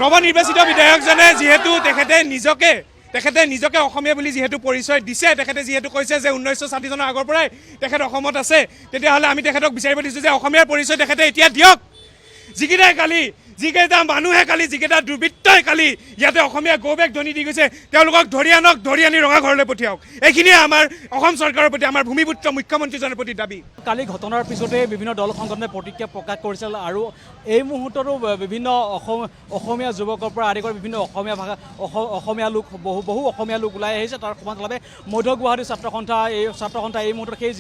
নৱনিৰ্বাচিত বিধায়কজনে যিহেতু তেখেতে নিজকে অসমীয়া বুলি যিহেতু পৰিচয় দিছে, তেখেতে যিহেতু কৈছে যে 1960 চনৰ আগৰ পৰাই তেখেত অসমত আছে, তেতিয়াহ'লে আমি তেখেতক বিচাৰিব দিছোঁ যে অসমীয়াৰ পৰিচয় তেখেতে এতিয়া দিয়ক। যিকেইটা মানুহে কালি যিকেইটা দুৰ্বৃত্তই কালি ইয়াতে অসমীয়া গৌবেগ ধ্বনি দি গৈছে তেওঁলোকক ধৰি আনি ৰঙাঘৰলৈ পঠিয়াওক। এইখিনিয়ে আমাৰ অসম চৰকাৰৰ প্ৰতি, আমাৰ ভূমিপুত্ৰ মুখ্যমন্ত্ৰীজনৰ প্ৰতি দাবী। কালি ঘটনাৰ পিছতে বিভিন্ন দল সংগঠনে প্ৰতিক্ৰিয়া প্ৰকাশ কৰিছিল আৰু এই মুহূৰ্ততো বিভিন্ন অসমীয়া যুৱকৰ পৰা আদি কৰি বিভিন্ন অসমীয়া লোক বহু অসমীয়া লোক ওলাই আহিছে। তাৰ সমান্তৰালভাৱে মধ্য গুৱাহাটী ছাত্ৰ সন্থা এই মুহূৰ্তত সেই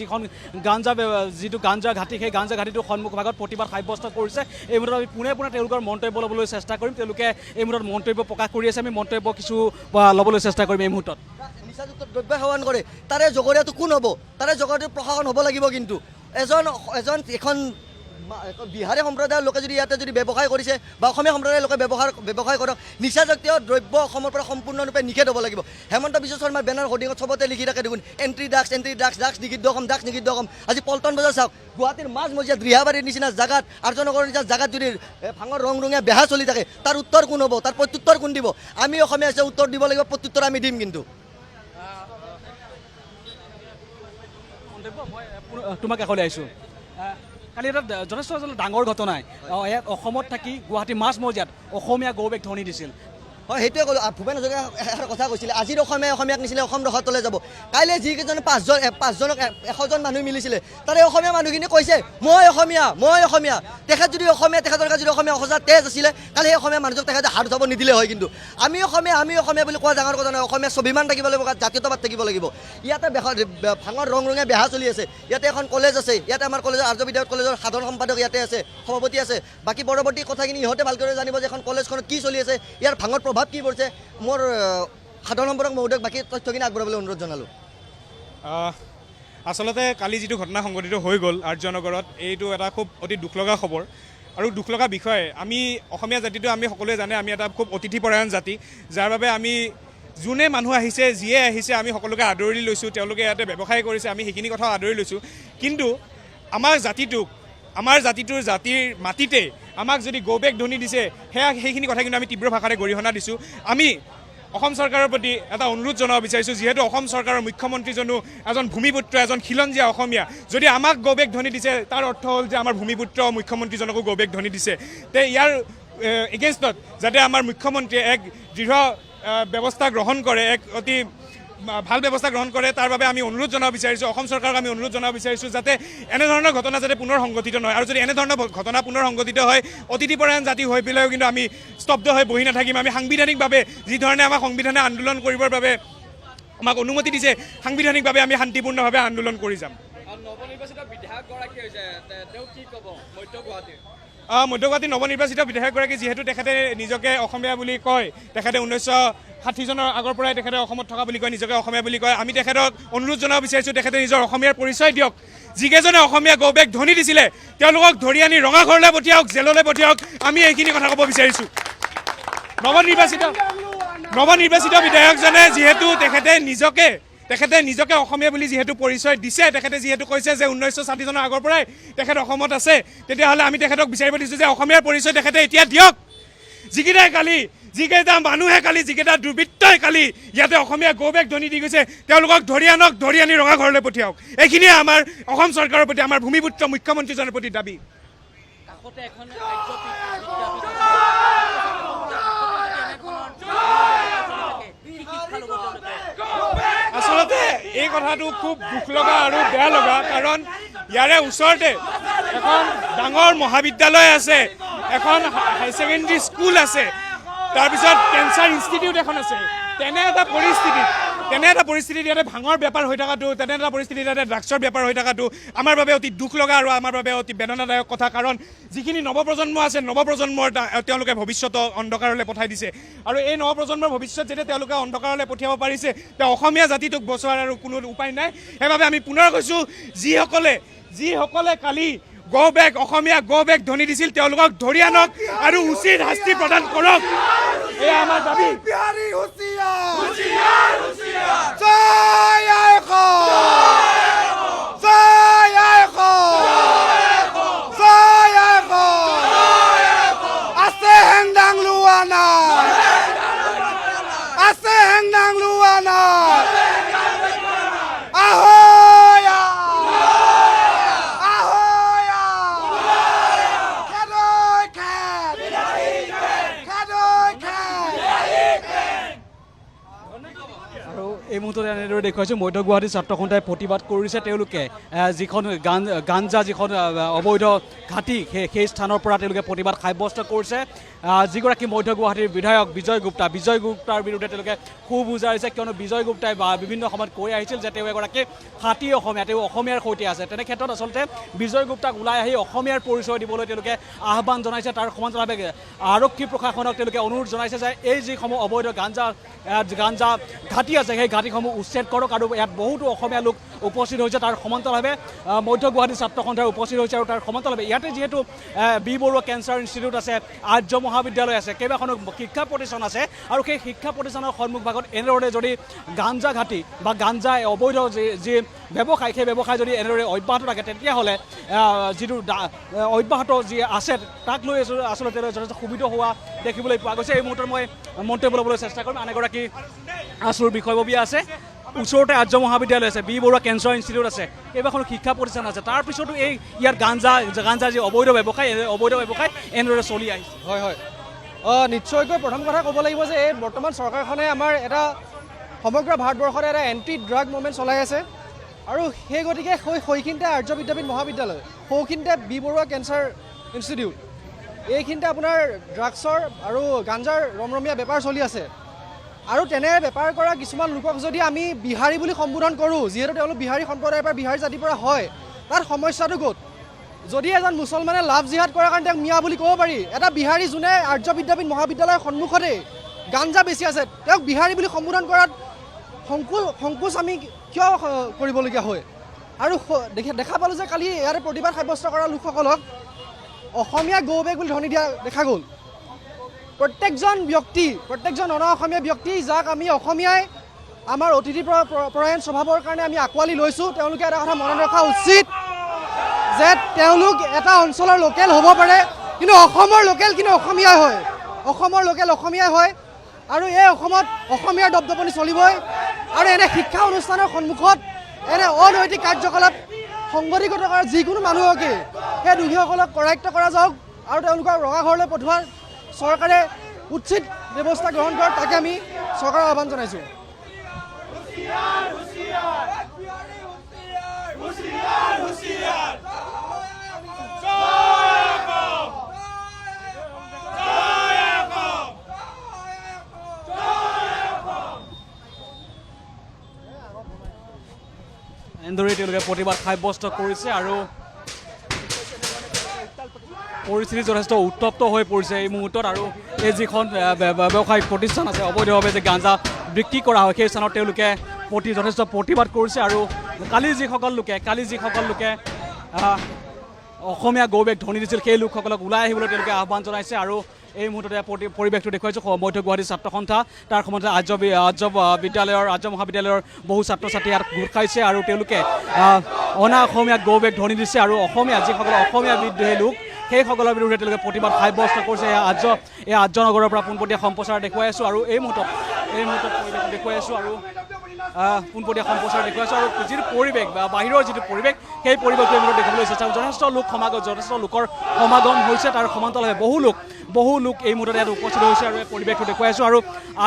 যিটো গাঞ্জা ঘাটি, সেই গাঞ্জা ঘাটিটোৰ সন্মুখভাগত প্ৰতিবাদ সাব্যস্ত কৰিছে। এই মুহূৰ্তত আমি পোনে তেওঁলোকৰ মন্তব্য ল'বলৈ চেষ্টা কৰিম। তেওঁলোকে এই মুহূৰ্তত মন্তব্য প্ৰকাশ কৰি আছে, আমি মন্তব্য কিছু ল'বলৈ চেষ্টা কৰিম। এই মুহূৰ্তত নিচাযুক্ত দ্ৰব্য সেৱন কৰে, তাৰে জগৰীয়াটো কোন হ'ব? তাৰে জগৰীয়াটো প্ৰশাসন হ'ব লাগিব। কিন্তু এখন বিহাৰী সম্প্ৰদায়ৰ লোকে যদি ইয়াতে যদি ব্যৱসায় কৰিছে বা অসমীয়া সম্প্ৰদায়ৰ লোকে ব্যৱসায় কৰক, নিচাজাতীয় দ্ৰব্য অসমৰ পৰা সম্পূৰ্ণৰূপে নিষেধ হ'ব লাগিব। হেমন্ত বিশ্ব শৰ্মাৰ বেনাৰ হোৰ্ডিঙত চবতে লিখি থাকে দেখোন, এণ্ট্ৰি ড্ৰাগছ, ড্ৰাগছ নিষিদ্ধ অসম। আজি পল্টন বজাৰ চাওক, গুৱাহাটীৰ মাজমজিয়াত ৰিহাবাৰীৰ নিচিনা জাগাত, আৰ্যনগৰৰ নিচিনা জাগাত যদি ভাঙৰ ৰঙীয়া বেহা চলি থাকে, তাৰ উত্তৰ কোন হ'ব? তাৰ প্ৰত্যুত্তৰ কোন দিব? আমি অসমীয়া হিচাপে উত্তৰ দিব লাগিব, প্ৰত্যুত্তৰ আমি দিম। কিন্তু তোমাক কাষলৈ আহিছোঁ। কালি এটা যথেষ্ট ডাঙৰ ঘটনাই ইয়াত অসমত থাকি গুৱাহাটী মাজমজিয়াত অসমীয়া গৌবেগ ধ্বনি দিছিল। হয়, সেইটোৱে ক'লোঁ। ভূপেন হাজৰিকাই এটা কথা কৈছিলে, আজিৰ অসমীয়াক নিছিলে অসম ৰসাতলে যাব। কাইলৈ যিকেইজনে 100জন মানুহ মিলিছিলে, তাৰে অসমীয়া মানুহখিনি কৈছে মই অসমীয়া। তেখেত যদি অসমীয়া, তেখেতৰ যদি অসমীয়া সঁচা তেজ আছিলে, কালি সেই অসমীয়া মানুহক তেখেতে হাত উঠাব নিদিলে হয়। কিন্তু আমি অসমীয়া বুলি কোৱা ডাঙৰ কথা নহয়। অসমীয়া স্বাভিমান থাকিব লাগিব, জাতীয়তাবাদ থাকিব লাগিব। ইয়াতে ভাঙৰ ৰঙীয়া বেহা চলি আছে। ইয়াতে এখন কলেজ আছে, ইয়াতে আমাৰ কলেজৰ আৰ্য বিদ্যাপীঠ কলেজৰ সাধাৰণ সম্পাদক ইয়াতে আছে, সভাপতি আছে। বাকী পৰৱৰ্তী কথাখিনি ইহঁতে ভালকৈ জানিব যে এখন কলেজখনত কি চলি আছে, ইয়াৰ ভাঙৰ প্ৰভাৱ কি পৰিছে। মোৰ সাধাৰণ সম্পাদক মহোদয়ক বাকী তথ্যখিনি আগবঢ়াবলৈ অনুৰোধ জনালোঁ। আচলতে কালি যিটো ঘটনা সংঘটিত হৈ গ'ল আৰ্যনগৰত, এইটো এটা খুব অতি দুখ লগা খবৰ আৰু দুখ লগা বিষয়। আমি অসমীয়া জাতিটো আমি সকলোৱে জানে আমি এটা খুব অতিথিপৰায়ণ জাতি, যাৰ বাবে আমি যোনে মানুহ আহিছে, যিয়ে আহিছে, আমি সকলোকে আদৰি লৈছোঁ। তেওঁলোকে ইয়াতে ব্যৱসায় কৰিছে, আমি সেইখিনি কথাও আদৰি লৈছোঁ। কিন্তু আমাৰ জাতিৰ মাটিতে আমাক যদি গৌবেগ ধ্বনি দিছে, সেইখিনি কথা কিন্তু আমি তীব্ৰ ভাষাৰে গৰিহণা দিছোঁ। আমি অসম চৰকাৰৰ প্ৰতি এটা অনুৰোধ জনাব বিচাৰিছোঁ, যিহেতু অসম চৰকাৰৰ মুখ্যমন্ত্ৰীজনো এজন ভূমিপুত্ৰ, এজন খিলঞ্জীয়া অসমীয়া। যদি আমাক গৌবেগ ধ্বনি দিছে, তাৰ অৰ্থ হ'ল যে আমাৰ ভূমিপুত্ৰ মুখ্যমন্ত্ৰীজনকো গৌবেগ ধ্বনি দিছে। তে ইয়াৰ এগেইনষ্টত যাতে আমাৰ মুখ্যমন্ত্ৰীয়ে এক দৃঢ় ব্যৱস্থা গ্ৰহণ কৰে, এক অতি ভাল ব্যৱস্থা গ্ৰহণ কৰে, তাৰ বাবে আমি অনুৰোধ জনাব বিচাৰিছোঁ। অসম চৰকাৰক আমি অনুৰোধ জনাব বিচাৰিছোঁ যাতে এনেধৰণৰ ঘটনা যাতে পুনৰ সংঘটিত নহয়। আৰু যদি এনেধৰণৰ ঘটনা পুনৰ সংঘটিত হয়, অতিথিপৰায়ণ জাতি হৈ পেলাইও কিন্তু আমি স্তব্ধ হৈ বহি নাথাকিম। আমি সাংবিধানিকভাৱে যিধৰণে আমাক সংবিধানে আন্দোলন কৰিবৰ বাবে আমাক অনুমতি দিছে, সাংবিধানিকভাৱে আমি শান্তিপূৰ্ণভাৱে আন্দোলন কৰি যাম। নৱনিৰ্বাচিত বিধায়কগৰাকী হৈছে, তেওঁ কি ক'ব মধ্য গুৱাহাটীৰ? মধ্য গুৱাহাটীৰ নৱনিৰ্বাচিত বিধায়কগৰাকী যিহেতু তেখেতে নিজকে অসমীয়া বুলি কয়, তেখেতে 1960 চনৰ আগৰ পৰাই তেখেতে অসমত থকা বুলি কয়, নিজকে অসমীয়া বুলি কয়। আমি তেখেতক অনুৰোধ জনাব বিচাৰিছোঁ, তেখেতে নিজৰ অসমীয়াৰ পৰিচয় দিয়ক। যিকেইজনে অসমীয়া গৌবেগ ধ্বনি দিছিলে তেওঁলোকক ধৰি আনি ৰঙাঘৰলৈ পঠিয়াওক, জেললৈ পঠিয়াওক। আমি এইখিনি কথা ক'ব বিচাৰিছোঁ। নৱনিৰ্বাচিত বিধায়কজনে যিহেতু তেখেতে নিজকে অসমীয়া বুলি যিহেতু পৰিচয় দিছে, তেখেতে যিহেতু কৈছে যে 1960 চনৰ আগৰ পৰাই তেখেত অসমত আছে, তেতিয়াহ'লে আমি তেখেতক বিচাৰিব দিছোঁ যে অসমীয়াৰ পৰিচয় তেখেতে এতিয়া দিয়ক। যিকেইটা মানুহে কালি যিকেইটা দুৰ্বৃত্তই কালি ইয়াতে অসমীয়া গৌবেগ ধ্বনি দি গৈছে তেওঁলোকক ধৰি আনি ৰঙাঘৰলৈ পঠিয়াওক। এইখিনিয়ে আমাৰ অসম চৰকাৰৰ প্ৰতি, আমাৰ ভূমিপুত্ৰ মুখ্যমন্ত্ৰীজনৰ প্ৰতি দাবী। আচলতে এই কথাটো খুব দুখ লগা আৰু বেয়া লগা, কাৰণ ইয়াৰে ওচৰতে এখন ডাঙৰ মহাবিদ্যালয় আছে, এখন হাই ছেকেণ্ডেৰী স্কুল আছে, তাৰপিছত কেঞ্চাৰ ইনষ্টিটিউট এখন আছে। তেনে এটা পৰিস্থিতিত ইয়াতে ভাঙৰ বেপাৰ হৈ থকাটো, তেনে এটা পৰিস্থিতিত ইয়াতে ড্ৰাগছৰ বেপাৰ হৈ থকাটো আমাৰ বাবে অতি দুখ লগা আৰু আমাৰ বাবে অতি বেদনাদায়ক কথা। কাৰণ যিখিনি নৱপ্ৰজন্ম আছে, নৱপ্ৰজন্মৰ তেওঁলোকে ভৱিষ্যত অন্ধকাৰলৈ পঠাই দিছে। আৰু এই নৱপ্ৰজন্মৰ ভৱিষ্যত যেতিয়া তেওঁলোকে অন্ধকাৰলৈ পঠিয়াব পাৰিছে, তেওঁ অসমীয়া জাতিটোক বচোৱাৰ আৰু কোনো উপায় নাই। সেইবাবে আমি পুনৰ কৈছোঁ, যিসকলে কালি অসমীয়া গৌবেগ ধ্বনি দিছিল তেওঁলোকক ধৰি আনক আৰু উচিত শাস্তি প্ৰদান কৰক, এয়া আমাৰ দাবী। আছে হেংদাং লুৱানা। এই মুহূৰ্তত এনেদৰে দেখুৱাইছোঁ মধ্য গুৱাহাটী ছাত্ৰ সন্থাই প্ৰতিবাদ কৰিছে তেওঁলোকে যিখন গাঞ্জা যিখন অবৈধ ঘাটি সেই স্থানৰ পৰা তেওঁলোকে প্ৰতিবাদ সাব্যস্ত কৰিছে যিগৰাকী মধ্য গুৱাহাটীৰ বিধায়ক বিজয় গুপ্তাৰ বিৰুদ্ধে তেওঁলোকে খুব বুজাইছে কিয়নো বিজয় গুপ্তাই বিভিন্ন সময়ত কৈ আহিছিল যে তেওঁ এগৰাকী খাঁটি অসমীয়া তেওঁ অসমীয়াৰ সৈতে আছে তেনে ক্ষেত্ৰত আচলতে বিজয় গুপ্তাক ওলাই আহি অসমীয়াৰ পৰিচয় দিবলৈ তেওঁলোকে আহ্বান জনাইছে তাৰ সমান্তৰালভাৱে আৰক্ষী প্ৰশাসনক তেওঁলোকে অনুৰোধ জনাইছে যে এই যিসমূহ অবৈধ গাঞ্জা ঘাটি আছে সেই ঘাটিসমূহ উচ্ছেদ কৰক আৰু ইয়াত বহুতো অসমীয়া লোক উপস্থিত হৈছে তাৰ সমান্তৰালভাৱে মধ্য গুৱাহাটী ছাত্ৰ সন্থাই উপস্থিত হৈছে আৰু তাৰ সমান্তৰালভাৱে ইয়াতে যিহেতু বি বৰুৱা কেঞ্চাৰ ইনষ্টিটিউট আছে আৰ্য মহাবিদ্যালয় আছে কেইবাখনো শিক্ষা প্ৰতিষ্ঠান আছে আৰু সেই শিক্ষা প্ৰতিষ্ঠানৰ সন্মুখভাগত এনেদৰে যদি গাঞ্জা ঘাটি বা গাঞ্জা অবৈধ যি ব্যৱসায় সেই ব্যৱসায় যদি এনেদৰে অব্যাহত থাকে তেতিয়াহ'লে যিটো অব্যাহত যি আছে তাক লৈ আচলতে যথেষ্ট সুবিধা হোৱা দেখিবলৈ পোৱা গৈছে এই মুহূৰ্তত মই মন্তব্য ল'বলৈ চেষ্টা কৰিম আন এগৰাকী আচুৰ বিষয়ববীয়া আছে ওচৰতে আৰ্য মহাবিদ্যালয় আছে বি বৰুৱা কেঞ্চাৰ ইনষ্টিটিউট আছে কেইবাখনো শিক্ষা প্ৰতিষ্ঠান আছে তাৰপিছতো এই ইয়াত গাঞ্জা যি অবৈধ ব্যৱসায় এনেদৰে চলি আহিছে হয় নিশ্চয়কৈ প্ৰথম কথা ক'ব লাগিব যে এই বৰ্তমান চৰকাৰখনে আমাৰ এটা সমগ্ৰ ভাৰতবৰ্ষতে এটা এণ্টি ড্ৰাগ মুভমেণ্ট চলাই আছে আৰু সেই গতিকে সেইখিনিতে আৰ্য বিদ্যাপীঠ মহাবিদ্যালয় সৌখিনিতে বি বৰুৱা কেঞ্চাৰ ইনষ্টিটিউট এইখিনিতে আপোনাৰ ড্ৰাগছৰ আৰু গাঞ্জাৰ ৰমৰমীয়া বেপাৰ চলি আছে আৰু তেনে বেপাৰ কৰা কিছুমান লোকক যদি আমি বিহাৰী বুলি সম্বোধন কৰোঁ যিহেতু তেওঁলোক বিহাৰী সম্প্ৰদায়ৰ পৰা বিহাৰী জাতিৰ পৰা হয় তাত সমস্যাটো ক'ত যদি এজন মুছলমানে লাভ জিহাদ কৰাৰ কাৰণে তেওঁক মিয়া বুলি ক'ব পাৰি এটা বিহাৰী যোনে আৰ্য বিদ্যাপীঠ মহাবিদ্যালয়ৰ সন্মুখতে গাঞ্জা বেছি আছে তেওঁক বিহাৰী বুলি সম্বোধন কৰাত সংকোচ আমি কিয় কৰিবলগীয়া হয় আৰু দেখা পালোঁ যে কালি ইয়াৰে প্ৰতিবাদ সাব্যস্ত কৰা লোকসকলক অসমীয়া গৌবেগ বুলি ধ্বনি দিয়া দেখা গ'ল প্ৰত্যেকজন অনা অসমীয়া ব্যক্তি যাক আমি অসমীয়াই আমাৰ অতিথি পৰায়ণ স্বভাৱৰ কাৰণে আমি আঁকোৱালি লৈছোঁ তেওঁলোকে এটা কথা মনত ৰখা উচিত যে তেওঁলোক এটা অঞ্চলৰ লোকেল হ'ব পাৰে কিন্তু অসমৰ লোকেল কিন্তু অসমীয়াই হয় অসমৰ লোকেল অসমীয়াই হয় আৰু এই অসমত অসমীয়াৰ দপদপনি চলিবই আৰু এনে শিক্ষা অনুষ্ঠানৰ সন্মুখত এনে অনৈতিক কাৰ্যকলাপ সংগঠিত কৰা যিকোনো মানুহকে সেই দোষীসকলক কৰায়ত্ব কৰা যাওক আৰু তেওঁলোকক ৰঙাঘৰলৈ পঠোৱাৰ চৰকাৰে উচিত ব্যৱস্থা গ্ৰহণ কৰক তাকে আমি চৰকাৰৰ আহ্বান জনাইছোঁ এনেদৰে তেওঁলোকে প্ৰতিবাদ সাব্যস্ত কৰিছে আৰু পৰিস্থিতি যথেষ্ট উত্তপ্ত হৈ পৰিছে এই মুহূৰ্তত আৰু এই যিখন ব্যৱসায়িক প্ৰতিষ্ঠান আছে অবৈধভাৱে যে গাঞ্জা বিক্ৰী কৰা হয় সেই স্থানত তেওঁলোকে যথেষ্ট প্ৰতিবাদ কৰিছে আৰু কালি যিসকল লোকে অসমীয়া গৌবেগ ধ্বনি দিছিল সেই লোকসকলক ওলাই আহিবলৈ তেওঁলোকে আহ্বান জনাইছে আৰু এই মুহূৰ্ততে পৰিৱেশটো দেখুৱাইছোঁ মধ্য গুৱাহাটী ছাত্ৰ সন্থা তাৰ সময়তে আৰ্য মহাবিদ্যালয়ৰ বহু ছাত্ৰ ছাত্ৰী ইয়াত গোট খাইছে আৰু তেওঁলোকে অনা অসমীয়া গৌবেগ ধ্বনি দিছে আৰু যিসকল অসমীয়া বিদ্ৰোহী লোক সেইসকলৰ বিৰুদ্ধে তেওঁলোকে প্ৰতিবাদ সাব্যস্ত কৰিছে এই আৰ্য নগৰৰ পৰা পোনপটীয়া সম্প্ৰচাৰ দেখুৱাই আছোঁ আৰু এই মুহূৰ্তত পৰিৱেশ দেখুৱাই আছোঁ আৰু পোনপটীয়া সম্প্ৰচাৰ দেখুৱাইছোঁ আৰু যিটো পৰিৱেশ বা বাহিৰৰ যিটো পৰিৱেশ সেই পৰিৱেশটো আমি দেখিবলৈ চেষ্টা কৰোঁ যথেষ্ট লোকৰ সমাগম হৈছে তাৰ সমান্তৰালভাৱে বহু লোক এই মুহূৰ্তত ইয়াত উপস্থিত হৈছে আৰু এই পৰিৱেশটো দেখুৱাই আছোঁ আৰু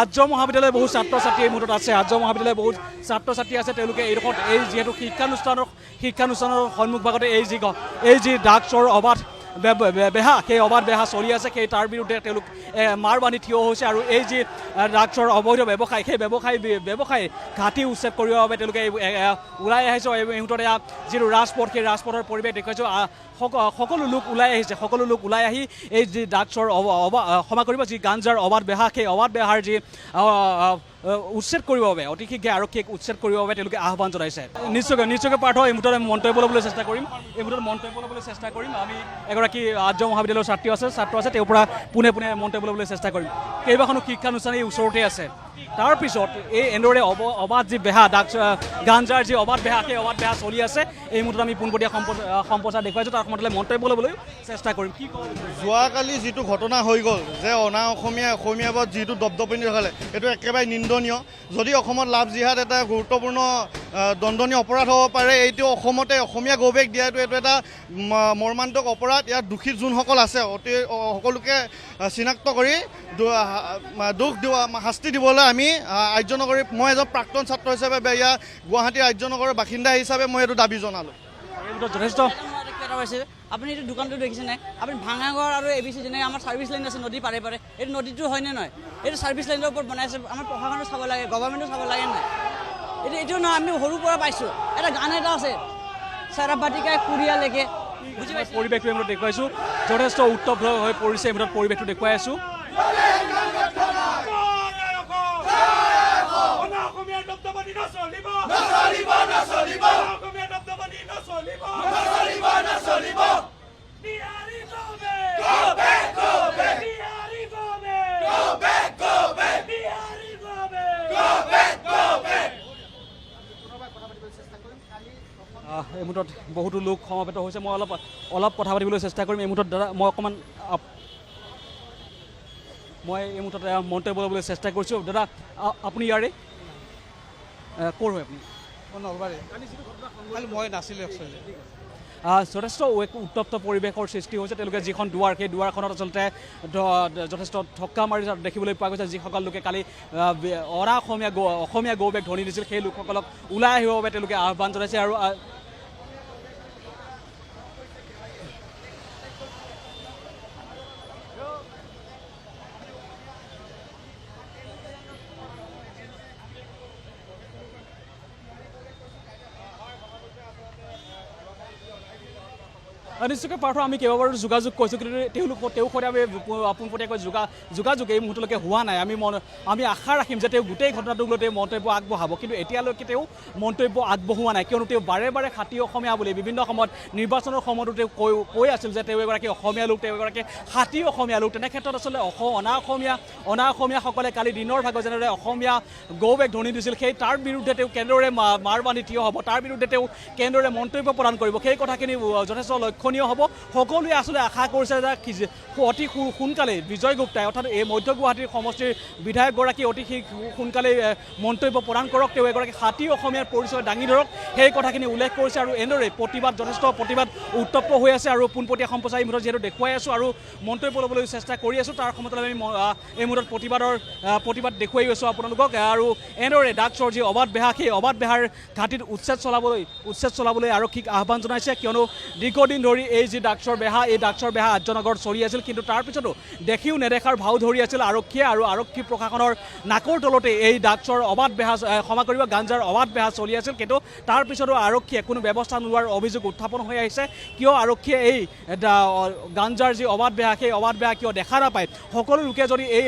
আৰ্য মহাবিদ্যালয়ৰ বহু ছাত্ৰ ছাত্ৰী এই মুহূৰ্তত আছে আৰ্য মহাবিদ্যালয়ৰ বহুত ছাত্ৰ ছাত্ৰী আছে তেওঁলোকে এইডোখৰত এই যিহেতু শিক্ষানুষ্ঠানৰ সন্মুখভাগতে এই যি ড্ৰাগছৰ অবাধ সেই অবাধ বেহা চলি আছে সেই তাৰ বিৰুদ্ধে তেওঁলোক মাৰ বান্ধি থিয় হৈছে আৰু এই যি ড্ৰাগছৰ অবৈধ ব্যৱসায় সেই ব্যৱসায় ঘাটি উচ্ছেদ কৰিবৰ বাবে তেওঁলোকে ওলাই আহিছে এই মুহূৰ্তত যিটো ৰাজপথ সেই ৰাজপথৰ পৰিৱেশ দেখুৱাইছোঁ সকলো লোক ওলাই আহি এই যি ড্ৰাগছৰ ক্ষমা কৰিব যি গাঞ্জাৰ অবাধ বেহা সেই অবাধ বেহাৰ যি উচ্ছেদ কৰিবৰ বাবে অতি শীঘ্ৰে আৰক্ষীক উচ্ছেদ কৰিবৰ বাবে তেওঁলোকে আহ্বান জনাইছে নিশ্চয়কৈ পাৰ্থ এই মুহূৰ্তত মন্তব্য ল'বলৈ চেষ্টা কৰিম আমি এগৰাকী আৰ্য মহাবিদ্যালয়ৰ ছাত্ৰ আছে তেওঁৰ পৰা পোনে মন্তব্য ল'বলৈ চেষ্টা কৰিম কেইবাখনো শিক্ষানুষ্ঠান এই ওচৰতে আছে তাৰপিছত এই এনেদৰে অবাধ যি বেহা গাঞ্জাৰ যি অবাধ বেহা সেই অবাধ বেহা চলি আছে এই মুহূৰ্তত আমি পোনপটীয়া সম্প্ৰচাৰ দেখুৱাইছোঁ তাৰ সময়লৈ মন্তব্য ল'বলৈ চেষ্টা কৰিম কি ক'ব যোৱাকালি যিটো ঘটনা হৈ গ'ল যে অনা অসমীয়াবোৰত যিটো দপদপনি দেখালে এইটো একেবাৰে নিন্দনীয় যদি অসমত লাভ জিহাদ এটা গুৰুত্বপূৰ্ণ দণ্ডনীয় অপৰাধ হ'ব পাৰে। এইটো অসমতে অসমীয়া গৌবেগ দিয়াটো এইটো এটা মৰ্মান্তক অপৰাধ। ইয়াত দোষী যোনসকল আছে সকলোকে চিনাক্ত কৰি শাস্তি দিবলৈ আমি আৰ্য নগৰী, মই এজন প্ৰাক্তন ছাত্ৰ হিচাপে ইয়াৰ গুৱাহাটীৰ আৰ্য নগৰৰ বাসিন্দা হিচাপে মই এইটো দাবী জনালোঁ। যথেষ্ট আপুনি এইটো দোকানটো দেখিছে নাই? আপুনি ভাঙাগড় আৰু ABC যেনেকৈ আমাৰ ছাৰ্ভিচ লাইন আছে নদী পাৰে পাৰে, এইটো নদীটো হয়নে নহয়? এইটো ছাৰ্ভিচ লাইনৰ ওপৰত বনাইছে। আমাৰ প্ৰশাসনে চাব লাগে, গভৰ্ণমেণ্টো চাব লাগে নাই? এইটো নহয়, আমি সৰুৰ পৰা পাইছোঁ। এটা গান এটা আছে, চেৰা বাটিকাই কুৰিয়ালৈকে, বুজি পাইছে? পৰিৱেশটো এই মুহূৰ্তত দেখুৱাইছোঁ, যথেষ্ট উত্তপ্ত হৈ পৰিছে। এই মুহূৰ্তত পৰিৱেশটো দেখুৱাই আছোঁ। এই মুহূৰ্তত বহুতো লোক সমবেত হৈছে। মই অলপ কথা পাতিবলৈ চেষ্টা কৰিম। এই মুহূৰ্তত দাদা মই এই মুহূৰ্তত মন্তব্য ল'বলৈ চেষ্টা কৰিছোঁ। দাদা আপুনি ইয়াৰে ক'ৰ হয় আপুনি? নলবাৰী। মই নাছিলোঁ একচুৱেলি। যথেষ্ট উত্তপ্ত পৰিৱেশৰ সৃষ্টি হৈছে। তেওঁলোকে যিখন দুৱাৰ, সেই দুৱাৰখনত আচলতে যথেষ্ট ঠক্কা মাৰি দেখিবলৈ পোৱা গৈছে। যিসকল লোকে কালি অসমীয়া গৌবেগ ধ্বনি দিছিল, সেই লোকসকলক ওলাই আহিবৰ বাবে তেওঁলোকে আহ্বান জনাইছে। আৰু নিশ্চয়কৈ পাৰ্থ, আমি কেইবাবাৰো যোগাযোগ কৰিছোঁ, কিন্তু তেওঁৰ সৈতে আমি পোনপটীয়াকৈ যোগাযোগ এই মুহূৰ্তলৈকে হোৱা নাই। আমি আশা ৰাখিম যে তেওঁ গোটেই ঘটনাটোক লৈ তেওঁ মন্তব্য আগবঢ়াব, কিন্তু এতিয়ালৈকে তেওঁ মন্তব্য আগবঢ়োৱা নাই। কিয়নো তেওঁ বাৰে বাৰে খাটি অসমীয়া বুলি বিভিন্ন সময়ত নিৰ্বাচনৰ সময়তো তেওঁ কৈ আছিল যে তেওঁ এগৰাকী অসমীয়া লোক, তেওঁ এগৰাকী খাটি অসমীয়া লোক। তেনে ক্ষেত্ৰত আচলতে অনা অসমীয়াসকলে কালি দিনৰ ভাগত যেনেদৰে অসমীয়া গৌবেগ ধ্বনি দিছিল, সেই তাৰ বিৰুদ্ধে তেওঁ কেনেদৰে মাৰ বান্ধি থিয় হ'ব, তাৰ বিৰুদ্ধে তেওঁ কেনেদৰে মন্তব্য প্ৰদান কৰিব, সেই কথাখিনি যথেষ্ট লক্ষণীয় হ'ব। সকলোৱে আচলতে আশা কৰিছে যে অতি সোনকালে বিজয় গুপ্তাই, অৰ্থাৎ এই মধ্য গুৱাহাটীৰ সমষ্টিৰ বিধায়কগৰাকী অতি সোনকালে মন্তব্য প্ৰদান কৰক, তেওঁ এগৰাকী খাটি অসমীয়াৰ পৰিচয় দাঙি ধৰক, সেই কথাখিনি উল্লেখ কৰিছে। আৰু এনেদৰে যথেষ্ট প্ৰতিবাদ উত্তপ্ত হৈ আছে। আৰু পোনপটীয়া সম্প্ৰচাৰ এই মুহূৰ্তত যিহেতু দেখুৱাই আছোঁ আৰু মন্তব্য ল'বলৈ চেষ্টা কৰি আছোঁ, তাৰ সময়ত আমি এই মুহূৰ্তত প্ৰতিবাদ দেখুৱাই আছোঁ আপোনালোকক। আৰু এনেদৰে ড্ৰাগছৰ যি অবাধ বেহা, সেই অবাধ বেহাৰ ঘাটিত উচ্ছেদ চলাবলৈ আৰক্ষীক আহ্বান জনাইছে। কিয়নো দীৰ্ঘদিন ধৰি এই যি ড্ৰাগছৰ বেহা, এই ড্ৰাগছৰ বেহা আৰ্যনগৰত চলি আছিল, কিন্তু তাৰ পিছতো দেখিও নেদেখাৰ ভাও ধৰি আছিল আৰক্ষীয়ে। আৰু আৰক্ষী প্ৰশাসনৰ নাকৰ তলতে এই ড্ৰাগছৰ অবাধ বেহা, গাঞ্জাৰ অবাধ বেহা চলি আছিল, কিন্তু তাৰ পিছতো আৰক্ষীয়ে কোনো ব্যৱস্থা নোলোৱাৰ অভিযোগ উত্থাপন হৈ আহিছে। কিয় আৰক্ষীয়ে এই গাঞ্জাৰ যি অবাধ বেহা, সেই অবাধ বেহা কিয় দেখা নাপায়? সকলো লোকে যদি এই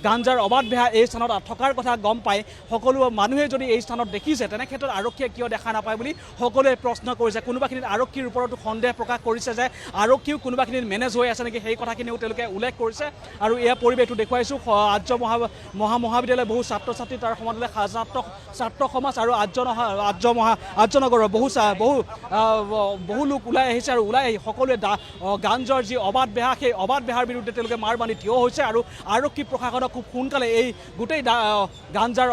গাঞ্জাৰ অবাধ বেহা এই স্থানত থকাৰ কথা গম পায়, সকলো মানুহে যদি এই স্থানত দেখিছে, তেনে ক্ষেত্ৰত আৰক্ষীয়ে কিয় দেখা নাপায় বুলি সকলোৱে প্ৰশ্ন কৰিছে। কোনোবাখিনিত আৰক্ষীৰ ওপৰতো সন্দেহ প্ৰকাশ কৰিছে যে আৰক্ষীও কোনোবাখিনিত মেনেজ হৈ আছে নেকি, সেই কথাখিনিও তেওঁলোকে উল্লেখ কৰিছে। আৰু এয়া পৰিৱেশটো দেখুৱাইছোঁ। আৰ্য মহাবিদ্যালয়ৰ বহু ছাত্ৰ ছাত্ৰী, তাৰ সমান্তৰালে ছাত্ৰ সমাজ আৰু আৰ্যনগৰৰ বহু লোক ওলাই আহিছে। আৰু ওলাই আহি সকলোৱে গাঞ্জৰ যি অবাধ বেহা, সেই অবাধ বেহাৰ বিৰুদ্ধে তেওঁলোকে মাৰ বান্ধি থিয় হৈছে। আৰু আৰক্ষী প্ৰশাসনক খুব সোনকালে এই গোটেই গাঞ্জাৰ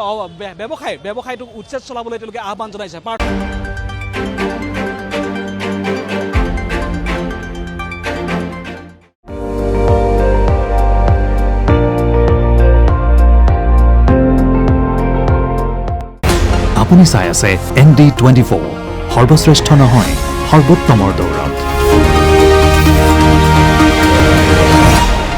ব্যৱসায়টোক উচ্ছেদ চলাবলৈ তেওঁলোকে আহ্বান জনাইছে। আপুনি চাই আছে ND24, সৰ্বশ্ৰেষ্ঠ নহয় সৰ্বোত্তমৰ দৌৰত।